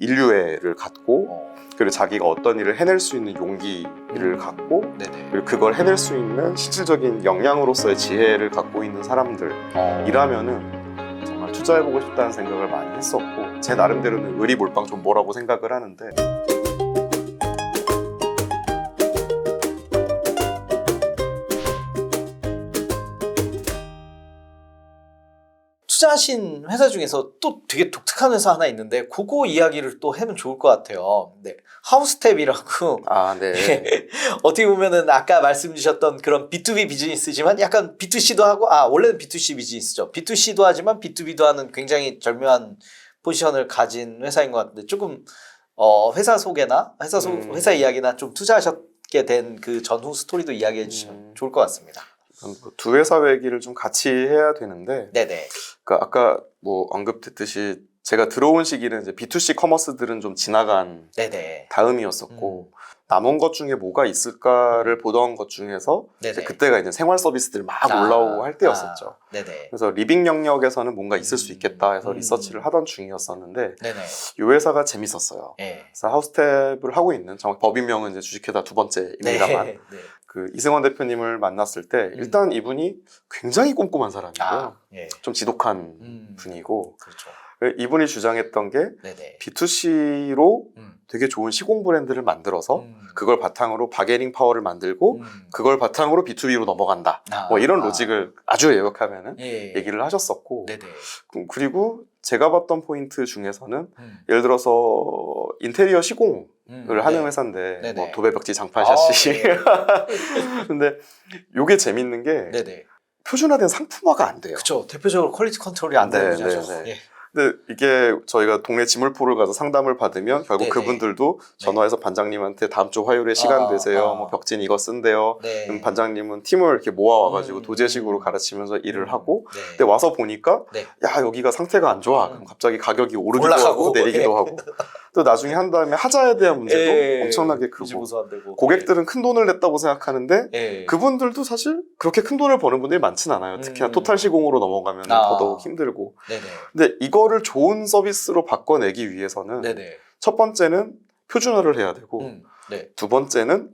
인류애를 갖고 어. 그리고 자기가 어떤 일을 해낼 수 있는 용기를 갖고 네네. 그리고 그걸 해낼 수 있는 실질적인 역량으로서의 지혜를 갖고 있는 사람들이라면은 정말 투자해보고 싶다는 생각을 많이 했었고 제 나름대로는 의리몰빵 존버라고 생각을 하는데 투자하신 회사 중에서 또 되게 독특한 회사 하나 있는데 그거 이야기를 또 하면 좋을 것 같아요. 네, 하우스텝이라고. 아, 네. 어떻게 보면은 아까 말씀 주셨던 그런 B2B 비즈니스지만 약간 B2C도 하고 원래는 B2C 비즈니스죠. B2C도 하지만 B2B도 하는 굉장히 절묘한 포지션을 가진 회사인 것 같은데 조금 회사 소개나 회사 이야기나 좀 투자하셨게 된 그 전후 스토리도 이야기해 주시면 좋을 것 같습니다. 두 회사 얘기를 좀 같이 해야 되는데 네네. 그러니까 아까 뭐 언급됐듯이 제가 들어온 시기는 이제 B2C 커머스들은 좀 지나간 네네. 다음이었었고 남은 것 중에 뭐가 있을까를 보던 것 중에서 이제 그때가 이제 생활 서비스들 막 올라오고 할 때였었죠. 네네. 그래서 리빙 영역에서는 뭔가 있을 수 있겠다 해서 리서치를 하던 중이었었는데 네네. 이 회사가 재밌었어요. 네. 그래서 하우스텝을 하고 있는 정확히 법인명은 이제 주식회사 두 번째입니다만 네. 그 이승원 대표님을 만났을 때 일단 이분이 굉장히 꼼꼼한 사람이고요. 예. 좀 지독한 분이고 그렇죠. 이분이 주장했던 게 네네. B2C로 되게 좋은 시공 브랜드를 만들어서 그걸 바탕으로 바게닝 파워를 만들고 그걸 바탕으로 B2B로 넘어간다. 뭐 이런 로직을 아주 요약하면은 얘기를 하셨었고 네네. 그리고 제가 봤던 포인트 중에서는 예를 들어서 인테리어 시공을 하는 회사인데 뭐 도배벽지 장판 샤시 근데 요게 재밌는 게 네네. 표준화된 상품화가 안 돼요. 그렇죠. 대표적으로 퀄리티 컨트롤이 안 되는 네, 거죠. 네, 네. 근데 이게 저희가 동네 지물포를 가서 상담을 받으면 결국 그분들도 전화해서 반장님한테 다음 주 화요일에 시간 되세요. 뭐 벽진 이거 쓴대요. 그럼 반장님은 팀을 이렇게 모아와가지고 도제식으로 가르치면서 일을 하고 근데 와서 보니까 야 여기가 상태가 안 좋아. 그럼 갑자기 가격이 오르기도 하고 내리기도 하고 또 나중에 한 다음에 하자에 대한 문제도 엄청나게 크고 고객들은 큰 돈을 냈다고 생각하는데 그분들도 사실 그렇게 큰 돈을 버는 분들이 많진 않아요. 특히나 토탈 시공으로 넘어가면 더더욱 힘들고 근데 이거를 좋은 서비스로 바꿔내기 위해서는 첫 번째는 표준화를 해야 되고 두 번째는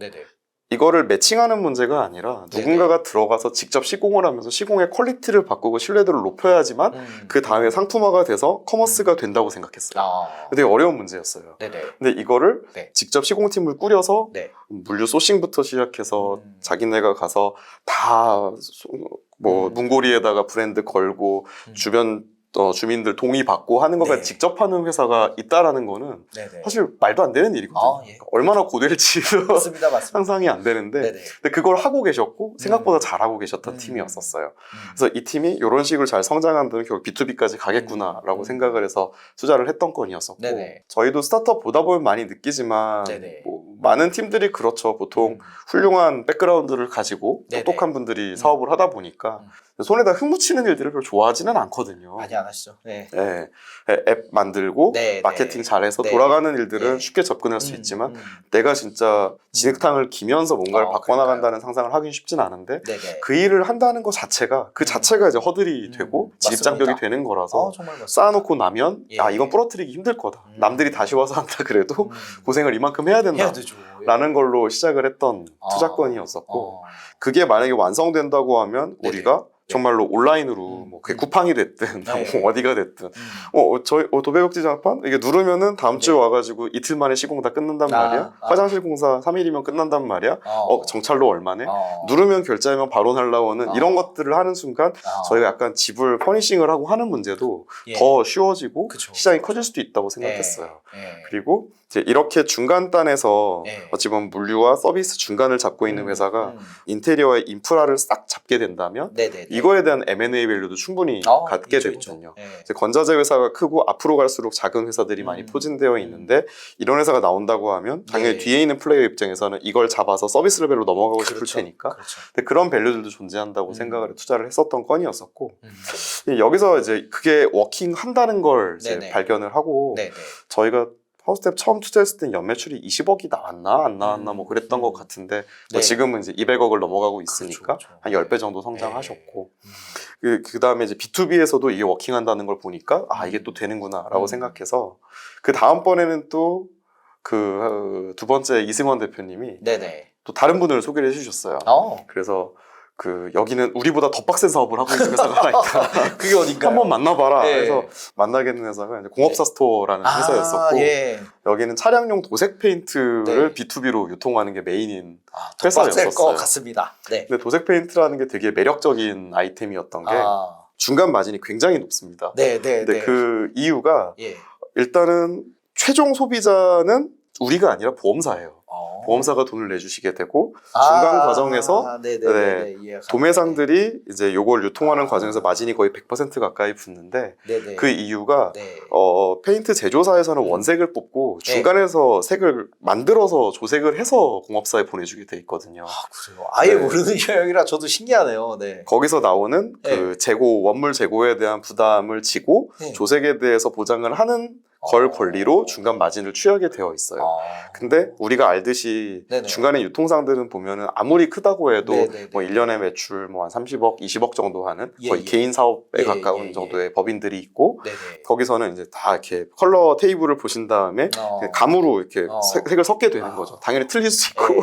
이거를 매칭하는 문제가 아니라 누군가가 들어가서 직접 시공을 하면서 시공의 퀄리티를 바꾸고 신뢰도를 높여야지만 그 다음에 상품화가 돼서 커머스가 된다고 생각했어요. 되게 어려운 문제였어요. 근데 이거를 직접 시공팀을 꾸려서 물류 소싱부터 시작해서 자기네가 가서 다 뭐 문고리에다가 브랜드 걸고 주변 주민들 동의 받고 하는 것까지 직접 하는 회사가 있다라는 거는 사실 말도 안 되는 일이거든요. 얼마나 고될지도 맞습니다. 상상이 안 되는데 근데 그걸 하고 계셨고 생각보다 잘하고 계셨던 팀이었었어요. 그래서 이 팀이 이런 식으로 잘 성장한다면 결국 B2B까지 가겠구나라고 생각을 해서 투자를 했던 건이었었고 저희도 스타트업 보다 보면 많이 느끼지만 뭐 많은 팀들이 그렇죠. 보통 훌륭한 백그라운드를 가지고 똑똑한 분들이 사업을 하다 보니까 손에다 흙 묻히는 일들을 별로 좋아하지는 않거든요. 많이 안 하시죠. 앱 만들고 마케팅 잘해서 돌아가는 일들은 쉽게 접근할 수 있지만 내가 진짜 진흙탕을 기면서 뭔가를 바꿔나간다는 상상을 하긴 쉽진 않은데 그 일을 한다는 것 자체가 이제 허들이 되고 진입장벽이 되는 거라서 쌓아놓고 나면 이건 부러뜨리기 힘들 거다. 남들이 다시 와서 한다 그래도 고생을 이만큼 해야 된다. 라는 걸로 시작을 했던 투자건이었었고 그게 만약에 완성된다고 하면 우리가 정말로 온라인으로 뭐 그게 쿠팡이 됐든 뭐 어디가 됐든 저희 도배벽지 장판 이게 누르면은 다음 주에 와가지고 이틀 만에 시공 다 끝난단 말이야. 화장실 공사 3일이면 끝난단 말이야. 정찰로 얼마네. 누르면 결제하면 바로 날라오는 이런 것들을 하는 순간 저희가 약간 집을 퍼니싱을 하고 하는 문제도 더 쉬워지고 시장이 커질 수도 있다고 생각했어요. 그리고 이제 이렇게 중간단에서 어찌 보면 물류와 서비스 중간을 잡고 있는 회사가 인테리어의 인프라를 싹 잡게 된다면 이거에 대한 M&A 밸류도 충분히 갖게 되거든요. 이제 건자재 회사가 크고 앞으로 갈수록 작은 회사들이 많이 포진되어 있는데 이런 회사가 나온다고 하면 당연히 뒤에 있는 플레이어 입장에서는 이걸 잡아서 서비스 레벨로 넘어가고 싶을 테니까 근데 그런 밸류들도 존재한다고 생각을 투자를 했었던 건이었었고 여기서 이제 그게 워킹 한다는 걸 이제 발견을 하고 저희가 하우스텝 처음 투자했을 땐 연매출이 20억이 나왔나 안 나왔나 뭐 그랬던 것 같은데 뭐 지금은 이제 200억을 넘어가고 있으니까 그렇죠. 한 10배 정도 성장하셨고 그다음에 이제 B2B에서도 이게 워킹한다는 걸 보니까 아 이게 또 되는구나라고 생각해서 그 다음번에는 또 그 두 번째 이승원 대표님이 또 다른 분을 소개를 해주셨어요. 그래서 그 여기는 우리보다 더 빡센 사업을 하고 있는 회사가 하나 있다. 그게 어딘가요? 한번 만나봐라. 그래서 만나게 된 회사가 이제 공업사 스토어라는 회사였었고 여기는 차량용 도색 페인트를 B2B로 유통하는 게 메인인 회사였었어요. 것 같습니다. 근데 도색 페인트라는 게 되게 매력적인 아이템이었던 게 중간 마진이 굉장히 높습니다. 근데 그 이유가 일단은 최종 소비자는 우리가 아니라 보험사예요. 보험사가 돈을 내주시게 되고 중간 과정에서 도매상들이 이제 요걸 유통하는 과정에서 마진이 거의 100% 가까이 붙는데 그 이유가 페인트 제조사에서는 원색을 뽑고 중간에서 색을 만들어서 조색을 해서 공업사에 보내주게 돼 있거든요. 그래요? 아예 모르는 영역이라 저도 신기하네요. 거기서 나오는 그 재고 원물 재고에 대한 부담을 지고 조색에 대해서 보장을 하는 걸 권리로 중간 마진을 취하게 되어 있어요. 근데 우리가 알듯이 중간에 유통상들은 보면은 아무리 크다고 해도 뭐 1년에 매출 뭐 한 30억, 20억 정도 하는 거의 개인 사업에 가까운 정도의 법인들이 있고 거기서는 이제 다 이렇게 컬러 테이블을 보신 다음에 감으로 이렇게 색을 섞게 되는 거죠. 당연히 틀릴 수 있고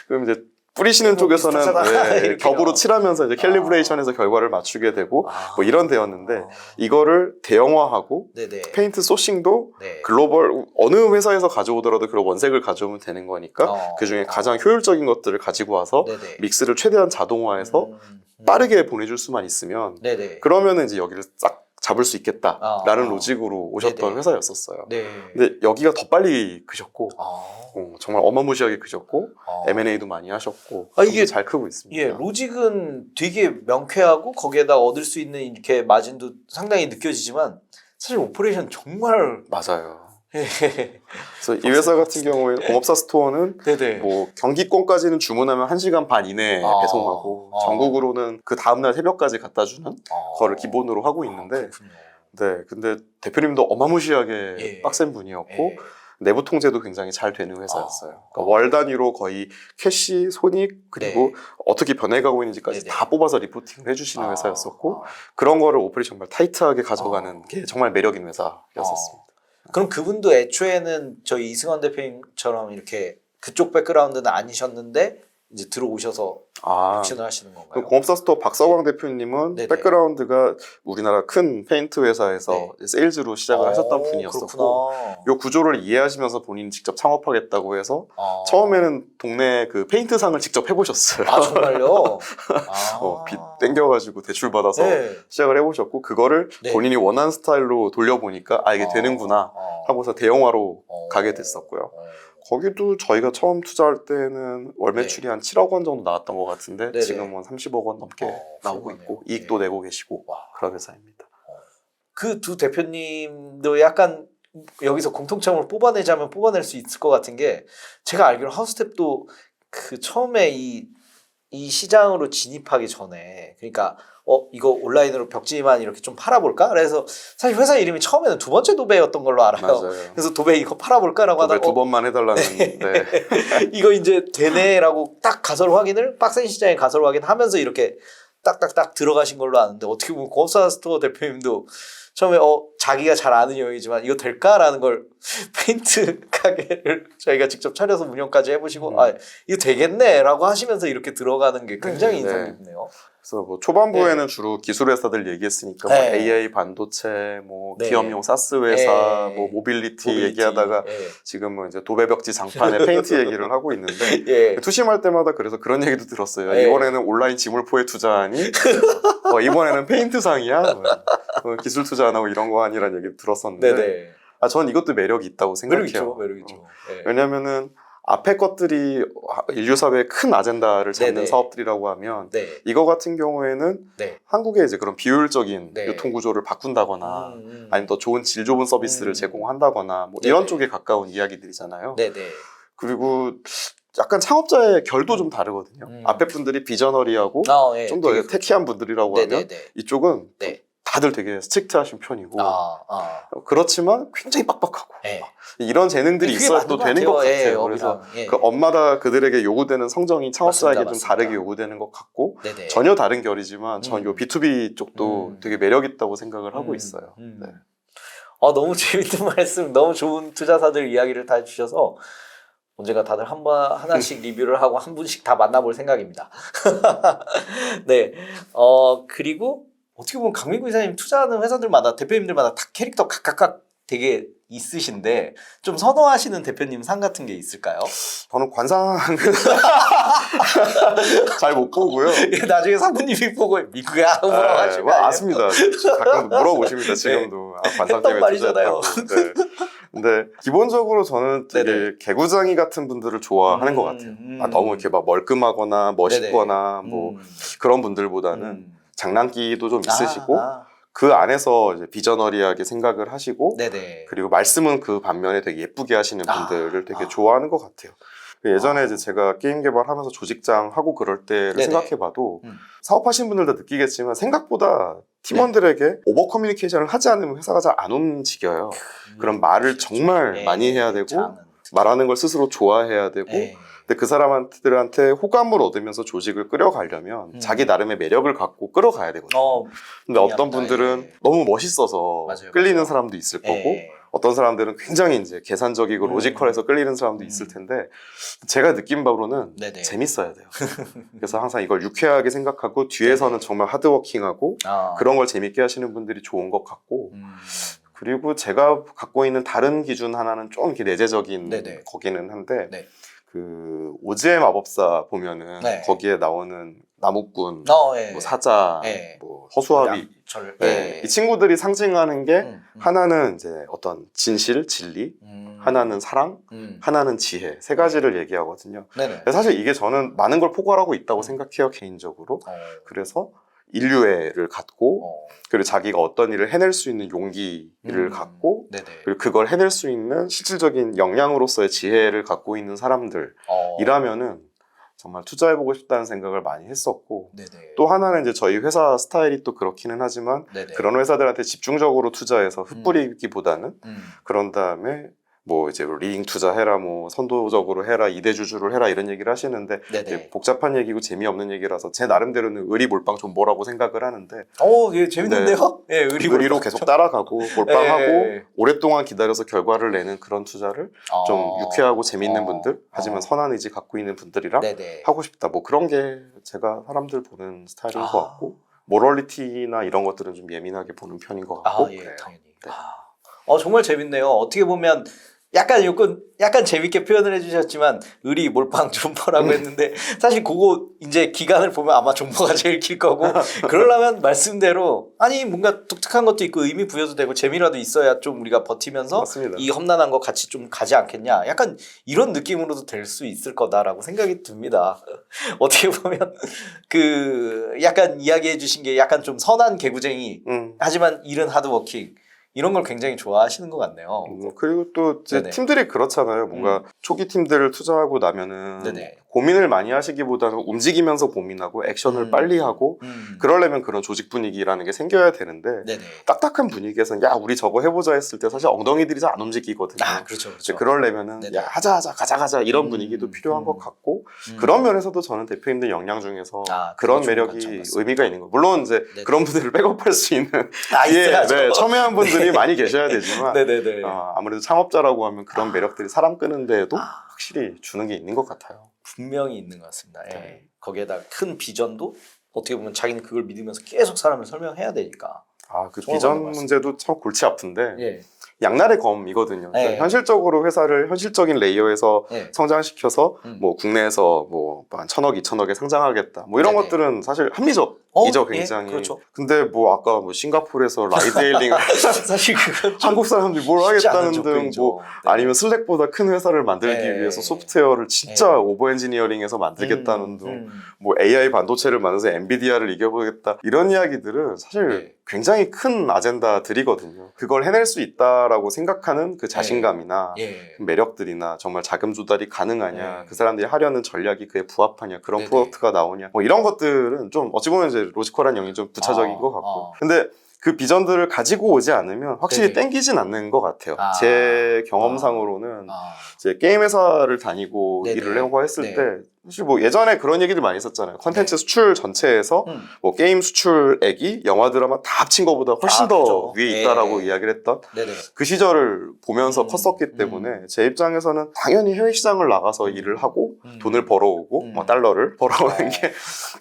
그럼 이제 뿌리시는 쪽에서는 겹으로 칠하면서 이제 캘리브레이션해서 결과를 맞추게 되고 뭐 이런 데였는데 이거를 대형화하고 페인트 소싱도 글로벌 어느 회사에서 가져오더라도 그런 원색을 가져오면 되는 거니까 그 중에 가장 효율적인 것들을 가지고 와서 믹스를 최대한 자동화해서 빠르게 보내줄 수만 있으면 그러면은 이제 여기를 싹 잡을 수 있겠다라는 로직으로 오셨던 회사였었어요. 근데 여기가 더 빨리 크셨고 정말 어마무시하게 크셨고 M&A도 많이 하셨고 이게 잘 크고 있습니다. 로직은 되게 명쾌하고 거기에다 얻을 수 있는 이렇게 마진도 상당히 느껴지지만 사실 오퍼레이션 정말 맞아요. 그래서 이 회사 같은 경우에 공업사 스토어는 뭐 경기권까지는 주문하면 1시간 반 이내에 배송하고 전국으로는 그 다음날 새벽까지 갖다 주는 거를 기본으로 하고 있는데 근데 대표님도 어마무시하게 빡센 분이었고 내부 통제도 굉장히 잘 되는 회사였어요. 그러니까 월 단위로 거의 캐시, 손익 그리고 어떻게 변해가고 있는지까지 다 뽑아서 리포팅을 해주시는 회사였었고 그런 거를 오퍼레이션 정말 타이트하게 가져가는 게 정말 매력 있는 회사였었습니다. 그럼 그분도 애초에는 저희 이승원 대표님처럼 이렇게 그쪽 백그라운드는 아니셨는데 이제 들어오셔서 액션을 하시는 건가요? 공업사 스토어 박서광 대표님은 백그라운드가 우리나라 큰 페인트 회사에서 세일즈로 시작을 하셨던 분이었었고 이 구조를 이해하시면서 본인이 직접 창업하겠다고 해서 처음에는 동네 그 페인트상을 직접 해보셨어요. 정말요? 빚 땡겨가지고 대출 받아서 시작을 해보셨고 그거를 본인이 원하는 스타일로 돌려보니까 이게 되는구나 하고서 대형화로 가게 됐었고요. 거기도 저희가 처음 투자할 때는 월 매출이 한 7억 원 정도 나왔던 것 같은데 지금은 30억 원 넘게 나오고 있고 이익도 내고 계시고 그런 회사입니다. 그 두 대표님도 약간 여기서 공통점을 뽑아내자면 뽑아낼 수 있을 것 같은 게 제가 알기로 하우스텝도 그 처음에 이 시장으로 진입하기 전에 그러니까 이거 온라인으로 벽지만 이렇게 좀 팔아볼까? 그래서 사실 회사 이름이 처음에는 두 번째 도배였던 걸로 알아요. 맞아요. 그래서 도배 이거 팔아볼까라고 하다가 두 번만 해달라는 이거 이제 되네라고 딱 가설 확인을 빡센 시장에 가설 확인하면서 이렇게 딱딱딱 들어가신 걸로 아는데 어떻게 보면 공업사 스토어 대표님도 처음에 자기가 잘 아는 영역이지만 이거 될까라는 걸 페인트 가게를 저희가 직접 차려서 운영까지 해보시고 이거 되겠네라고 하시면서 이렇게 들어가는 게 굉장히 인상 깊네요. 그래서 뭐 초반부에는 주로 기술 회사들 얘기했으니까 뭐 AI 반도체, 뭐 기업용 사스 회사, 뭐 모빌리티 얘기하다가 지금은 이제 도배벽지 장판에 페인트 얘기를 하고 있는데 투심할 때마다 그래서 그런 얘기도 들었어요. 이번에는 온라인 지물포에 투자하니 이번에는 페인트상이야. 기술 투자 안 하고 이런 거 아니라는 얘기 들었었는데 전 이것도 매력이 있다고 생각해요. 매력 있죠. 왜냐면은 앞에 것들이 인류 사회의 큰 아젠다를 잡는 사업들이라고 하면 이거 같은 경우에는 한국에 이제 그런 비효율적인 유통 구조를 바꾼다거나 아니면 더 좋은 질 좋은 서비스를 제공한다거나 뭐 이런 쪽에 가까운 이야기들이잖아요. 그리고 약간 창업자의 결도 좀 다르거든요. 앞에 분들이 비저너리하고 좀 더 테키한 분들이라고 하면 이쪽은 다들 되게 스트릭트하신 편이고 그렇지만 굉장히 빡빡하고 이런 재능들이 있어야 또 되는 것 같아요. 그래서 그 업마다 그들에게 요구되는 성정이 창업자에게 좀 다르게 요구되는 것 같고 전혀 다른 결이지만 전 요 B2B 쪽도 되게 매력 있다고 생각을 하고 있어요. 네. 너무 재밌는 말씀, 너무 좋은 투자사들 이야기를 다 해주셔서 언젠가 다들 하나씩 리뷰를 하고 한 분씩 다 만나볼 생각입니다. 네. 그리고 어떻게 보면 강민구 이사님 투자하는 회사들마다 대표님들마다 다 캐릭터 각각 되게 있으신데 좀 선호하시는 대표님 상 같은 게 있을까요? 저는 관상 잘 못 보고요. 나중에 사부님이 보고 민구야 물어가지고 맞습니다. 가끔 물어보십니다. 지금도 관상 때문에 말이잖아요. 네. 근데 기본적으로 저는 되게 개구장이 같은 분들을 좋아하는 것 같아요. 너무 이렇게 막 멀끔하거나 멋있거나 뭐 그런 분들보다는 장난기도 좀 있으시고 그 안에서 이제 비저너리하게 생각을 하시고 그리고 말씀은 그 반면에 되게 예쁘게 하시는 분들을 되게 좋아하는 것 같아요. 예전에 이제 제가 게임 개발하면서 조직장 하고 그럴 때를 생각해봐도 사업하시는 분들도 느끼겠지만 생각보다 팀원들에게 오버 커뮤니케이션을 하지 않으면 회사가 잘 안 움직여요. 그런 말을 정말 많이 해야 되고 말하는 걸 스스로 좋아해야 되고 근데 그 사람들한테 호감을 얻으면서 조직을 끌어가려면 자기 나름의 매력을 갖고 끌어가야 되거든요. 근데 어떤 분들은 너무 멋있어서 끌리는 사람도 있을 거고 어떤 사람들은 굉장히 이제 계산적이고 로지컬해서 끌리는 사람도 있을 텐데 제가 느낀 바로는 재밌어야 돼요. 그래서 항상 이걸 유쾌하게 생각하고 뒤에서는 정말 하드워킹하고 그런 걸 재밌게 하시는 분들이 좋은 것 같고 그리고 제가 갖고 있는 다른 기준 하나는 좀 이렇게 내재적인 거기는 한데 그 오즈의 마법사 보면은 거기에 나오는 나무꾼, 뭐 사자, 뭐 허수아비 이 친구들이 상징하는 게 하나는 이제 어떤 진실, 진리, 하나는 사랑, 하나는 지혜 세 가지를 얘기하거든요. 사실 이게 저는 많은 걸 포괄하고 있다고 생각해요 개인적으로. 그래서 인류애를 갖고 그리고 자기가 어떤 일을 해낼 수 있는 용기를 갖고 그리고 그걸 해낼 수 있는 실질적인 역량으로서의 지혜를 갖고 있는 사람들이라면은 정말 투자해보고 싶다는 생각을 많이 했었고 또 하나는 이제 저희 회사 스타일이 또 그렇기는 하지만 그런 회사들한테 집중적으로 투자해서 흩뿌리기보다는 그런 다음에 뭐 이제 리딩 투자해라, 뭐 선도적으로 해라, 이대주주를 해라 이런 얘기를 하시는데 이제 복잡한 얘기고 재미없는 얘기라서 제 나름대로는 의리 몰빵 좀 뭐라고 생각을 하는데 예, 재밌는데요? 의리로 계속 따라가고 몰빵하고 오랫동안 기다려서 결과를 내는 그런 투자를 좀 유쾌하고 재밌는 분들 하지만 선한 의지 갖고 있는 분들이랑 하고 싶다 뭐 그런 게 제가 사람들 보는 스타일인 것 같고 모럴리티나 이런 것들은 좀 예민하게 보는 편인 것 같고 당연히 정말 재밌네요. 어떻게 보면 약간 재밌게 표현을 해주셨지만 의리 몰빵 존버라고 했는데 사실 그거 이제 기간을 보면 아마 존버가 제일 길 거고 그러려면 말씀대로 아니 뭔가 독특한 것도 있고 의미 부여도 되고 재미라도 있어야 좀 우리가 버티면서 맞습니다. 이 험난한 거 같이 좀 가지 않겠냐 약간 이런 느낌으로도 될 수 있을 거다라고 생각이 듭니다. 어떻게 보면 그 약간 이야기해 주신 게 약간 좀 선한 개구쟁이 하지만 일은 하드워킹 이런 걸 굉장히 좋아하시는 것 같네요. 그리고 또 이제 팀들이 그렇잖아요. 뭔가 초기 팀들을 투자하고 나면은 고민을 많이 하시기보다는 움직이면서 고민하고 액션을 빨리 하고 그러려면 그런 조직 분위기라는 게 생겨야 되는데 딱딱한 분위기에서는 야 우리 저거 해보자 했을 때 사실 엉덩이들이 잘 안 움직이거든요. 그렇죠. 그러려면은 야 하자 가자 이런 분위기도 필요한 것 같고 그런 면에서도 저는 대표님들 역량 중에서 그런 매력이 의미가 있는 거예요. 물론 이제 그런 분들을 백업할 수 있는 첨예한 분들이 많이 계셔야 되지만 아무래도 창업자라고 하면 그런 매력들이 사람 끄는 데에도 확실히 주는 게 있는 것 같아요. 분명히 있는 것 같습니다. 거기에다 큰 비전도 어떻게 보면 자기는 그걸 믿으면서 계속 사람을 설명해야 되니까. 그 비전 문제도 참 골치 아픈데 양날의 검이거든요. 그러니까 현실적으로 회사를 현실적인 레이어에서 성장시켜서 뭐 국내에서 뭐 한 1,000억, 2,000억에 상장하겠다. 뭐 이런 것들은 사실 합리적이죠, 굉장히. 그렇죠. 근데 뭐 아까 뭐 싱가포르에서 라이드헤일링 사실 그건 한국 사람들이 뭘 하겠다는 등 뭐 아니면 슬랙보다 큰 회사를 만들기 위해서 소프트웨어를 진짜 오버 엔지니어링해서 만들겠다는 등 뭐 AI 반도체를 만들어서 엔비디아를 이겨보겠다 이런 이야기들은 사실 굉장히 큰 아젠다들이거든요. 그걸 해낼 수 있다라고 생각하는 그 자신감이나 매력들이나 정말 자금 조달이 가능하냐, 그 사람들이 하려는 전략이 그에 부합하냐, 그런 프로덕트가 나오냐, 뭐 이런 것들은 좀 어찌 보면 이제 로지컬한 영역이 좀 부차적인 것 같고. 근데 그 비전들을 가지고 오지 않으면 확실히 네네. 땡기진 않는 것 같아요. 아. 제 경험상으로는 이제 게임 회사를 다니고 네네. 일을 해보고 했을 네. 때 사실 뭐 예전에 그런 얘기들 많이 있었잖아요. 콘텐츠 수출 전체에서 뭐 게임 수출액이 영화 드라마 다 합친 것보다 훨씬 더 그죠. 위에 있다라고 이야기를 했던 네네. 그 시절을 보면서 컸었기 때문에 제 입장에서는 당연히 해외 시장을 나가서 일을 하고 돈을 벌어오고 뭐 달러를 벌어오는 게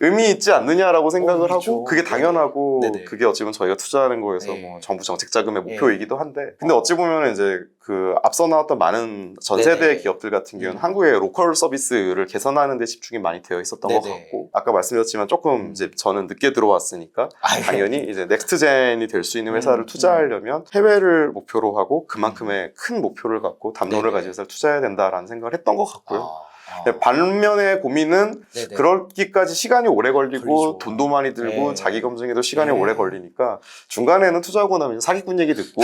의미 있지 않느냐라고 생각을 하고 그렇죠. 그게 당연하고 네네. 그게 어찌 보면 저희가 투자하는 거에서 네. 뭐 정부 정책 자금의 목표이기도 한데 근데 어찌 보면 이제 그 앞서 나왔던 많은 전 네네. 세대 기업들 같은 경우는 한국의 로컬 서비스를 개선하는 데 집중이 많이 되어 있었던 것 네네. 같고 아까 말씀드렸지만 조금 이제 저는 늦게 들어왔으니까 당연히 이제 넥스트젠이 될 수 있는 회사를 투자하려면 해외를 목표로 하고 그만큼의 큰 목표를 갖고 담론을 네네. 가지고 회사를 투자해야 된다라는 생각을 했던 것 같고요. 아. 근데 반면의 고민은 네네. 그럴기까지 시간이 오래 걸리고 그렇죠. 돈도 많이 들고 네. 자기 검증에도 시간이 네. 오래 걸리니까 중간에는 투자하고 나면 사기꾼 얘기 듣고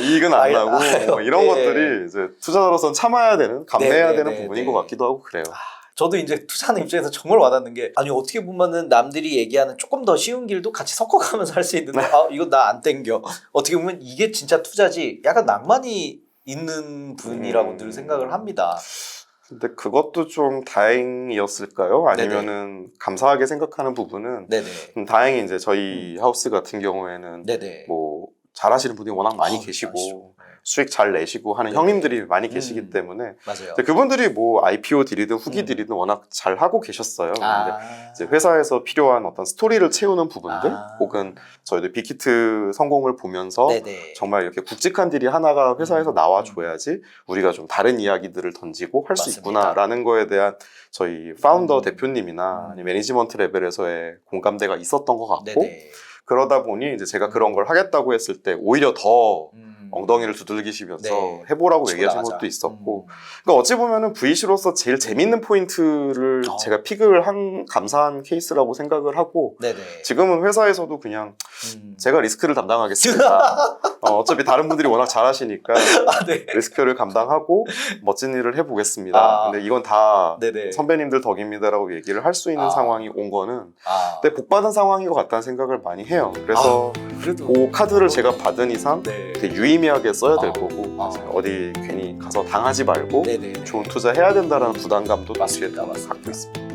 이익은 안 나고 뭐 이런 네. 것들이 이제 투자자로서는 참아야 되는 감내해야 네, 되는 네, 부분인 네. 것 같기도 하고 그래요. 저도 이제 투자하는 입장에서 정말 와닿는 게 아니 어떻게 보면은 남들이 얘기하는 조금 더 쉬운 길도 같이 섞어가면서 할 수 있는데 아 이거 나 안 땡겨. 어떻게 보면 이게 진짜 투자지 약간 낭만이 있는 분이라고 늘 생각을 합니다. 근데 그것도 좀 다행이었을까요? 아니면은 감사하게 생각하는 부분은 네네. 다행히 이제 저희 하우스 같은 경우에는 네네. 뭐 잘하시는 분이 워낙 많이 계시고 수익 잘 내시고 하는 형님들이 많이 계시기 때문에 맞아요. 이제 그분들이 뭐 IPO 딜이든 후기 딜이든 워낙 잘 하고 계셨어요. 근데 이제 회사에서 필요한 어떤 스토리를 채우는 부분들 혹은 저희도 빅히트 성공을 보면서 네네. 정말 이렇게 굵직한 딜이 하나가 회사에서 나와줘야지 우리가 좀 다른 이야기들을 던지고 할 수 맞습니다. 있구나라는 거에 대한 저희 파운더 대표님이나 아니면 매니지먼트 레벨에서의 공감대가 있었던 것 같고 네네. 그러다 보니 이제 제가 그런 걸 하겠다고 했을 때 오히려 더 엉덩이를 두들기시면서 네. 해보라고 치고 얘기하신 나가자. 것도 있었고 그러니까 어찌 보면은 VC로서 제일 재밌는 포인트를 제가 픽을 한 감사한 케이스라고 생각을 하고 네네. 지금은 회사에서도 그냥 제가 리스크를 담당하겠습니다. 어차피 다른 분들이 워낙 잘하시니까 네. 리스크를 감당하고 멋진 일을 해보겠습니다. 근데 이건 다 네네. 선배님들 덕입니다라고 얘기를 할 수 있는 상황이 온 거는 근데 복 받은 상황인 것 같다는 생각을 많이 해요. 그래서 그래도 그 카드를 제가 받은 이상 네. 되게 유의미하게 써야 될 거고 어디 괜히 가서 당하지 말고 네네. 좋은 투자 해야 된다는 부담감도 동시에 맞습니다. 갖고 있습니다.